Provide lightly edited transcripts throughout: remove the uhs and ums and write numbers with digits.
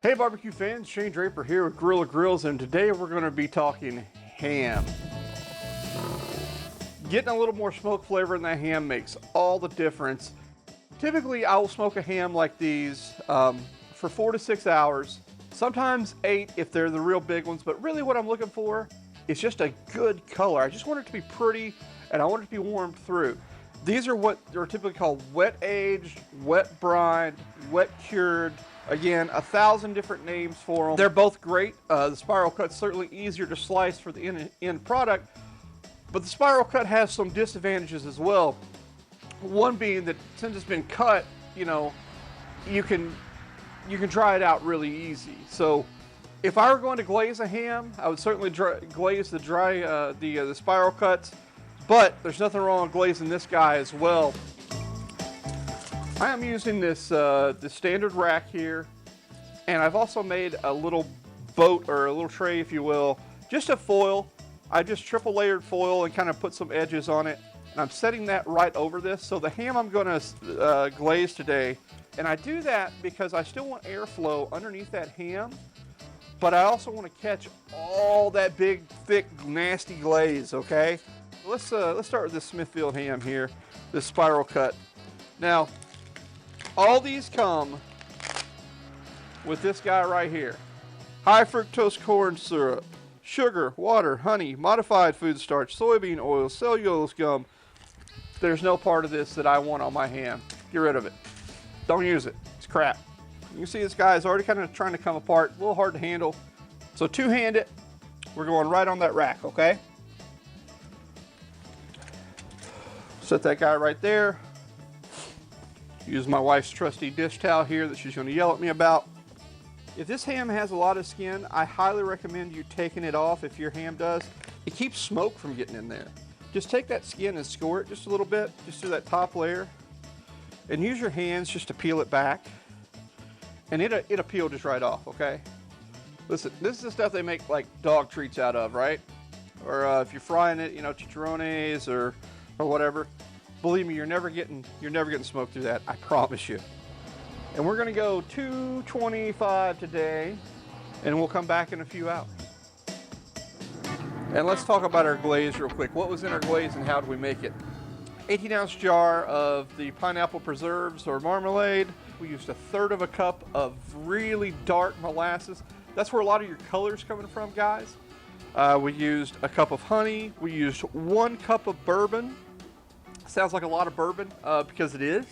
Hey barbecue fans, Shane Draper here with Grilla Grills, and today we're going to be talking ham. Getting a little more smoke flavor in that ham makes all the difference. Typically I will smoke a ham like these for 4 to 6 hours, sometimes 8 if they're the real big ones, but really what I'm looking for is just a good color. I just want it to be pretty and I want it to be warmed through. These are what are typically called wet aged, wet brined, wet cured. Again, 1,000 different names for them. They're both great. The spiral cut's certainly easier to slice for the end product, but the spiral cut has some disadvantages as well. One being that since it's been cut, you know, you can dry it out really easy. So if I were going to glaze a ham, I would certainly glaze the spiral cuts, but there's nothing wrong with glazing this guy as well. I am using this the standard rack here, and I've also made a little boat, or a little tray if you will, just a foil. I just triple layered foil and kind of put some edges on it, and I'm setting that right over this. So the ham I'm going to glaze today, and I do that because I still want airflow underneath that ham, but I also want to catch all that big, thick, nasty glaze, okay? Let's start with this Smithfield ham here, this spiral cut. Now, all these come with this guy right here. High fructose corn syrup, sugar, water, honey, modified food starch, soybean oil, cellulose gum. There's no part of this that I want on my ham. Get rid of it. Don't use it. It's crap. You can see this guy is already kind of trying to come apart. A little hard to handle. So two-hand it. We're going right on that rack, okay? Set that guy right there. Use my wife's trusty dish towel here that she's going to yell at me about. If this ham has a lot of skin, I highly recommend you taking it off if your ham does. It keeps smoke from getting in there. Just take that skin and score it just a little bit, just through that top layer. And use your hands just to peel it back. And it'll peel just right off, okay? Listen, this is the stuff they make like dog treats out of, right? Or if you're frying it, you know, chicharrones or whatever. Believe me, you're never getting smoke through that, I promise you. And we're gonna go 225 today, and we'll come back in a few hours. And let's talk about our glaze real quick. What was in our glaze and how did we make it? 18-ounce jar of the pineapple preserves or marmalade. We used 1/3 cup of really dark molasses. That's where a lot of your color's coming from, guys. We used a cup of honey. We used 1 cup of bourbon. Sounds like a lot of bourbon because it is.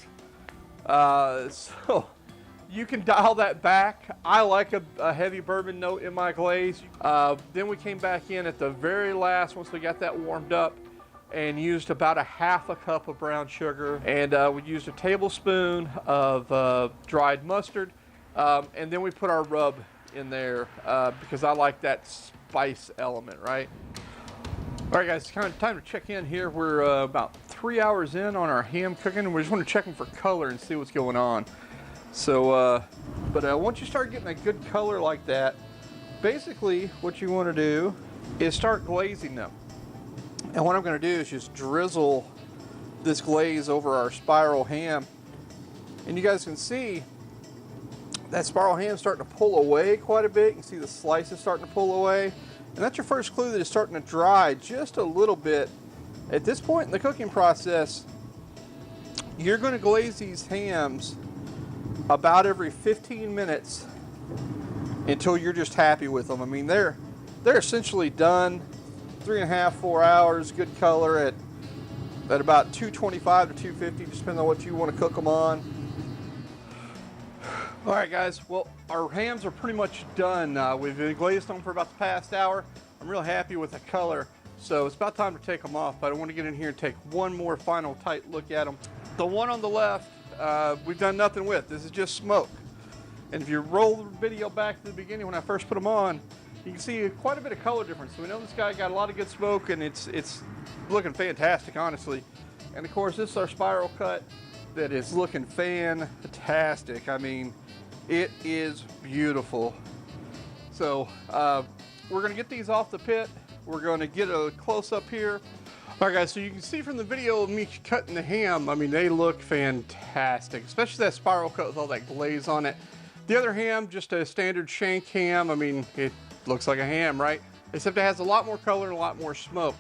So you can dial that back. I like a heavy bourbon note in my glaze. Then we came back in at the very last, once we got that warmed up, and used about 1/2 cup of brown sugar. And we used a tablespoon of dried mustard. And then we put our rub in there because I like that spice element, right? All right, guys, it's kind of time to check in here. We're about 3 hours in on our ham cooking, and we just want to check them for color and see what's going on. So, but once you start getting a good color like that, basically what you want to do is start glazing them. And what I'm going to do is just drizzle this glaze over our spiral ham. And you guys can see that spiral ham starting to pull away quite a bit. You can see the slices starting to pull away. And that's your first clue that it's starting to dry just a little bit. At this point in the cooking process, you're going to glaze these hams about every 15 minutes until you're just happy with them. I mean, they're essentially done. 3.5, 4 hours, good color at about 225 to 250, just depending on what you want to cook them on. All right, guys, well, our hams are pretty much done. We've been glazed them for about the past hour. I'm real happy with the color, so it's about time to take them off, but I want to get in here and take one more final tight look at them. The one on the left, we've done nothing with. This is just smoke. And if you roll the video back to the beginning when I first put them on, you can see quite a bit of color difference. So we know this guy got a lot of good smoke, and it's looking fantastic, honestly. And of course, this is our spiral cut that is looking fantastic. I mean, it is beautiful. So we're gonna get these off the pit. We're gonna get a close up here. All right, guys, so you can see from the video of me cutting the ham, I mean, they look fantastic, especially that spiral cut with all that glaze on it. The other ham, just a standard shank ham. I mean, it looks like a ham, right? Except it has a lot more color and a lot more smoke.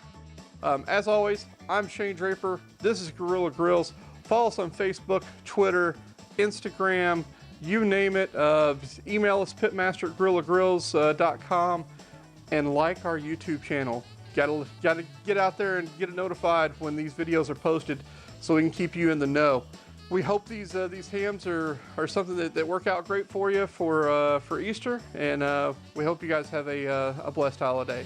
As always, I'm Shane Draper. This is Grilla Grills. Follow us on Facebook, Twitter, Instagram, you name it. Email us pitmaster@grillagrills.com and like our YouTube channel. Gotta get out there and get it notified when these videos are posted so we can keep you in the know. We hope these hams are something that work out great for you for Easter, and we hope you guys have a blessed holiday.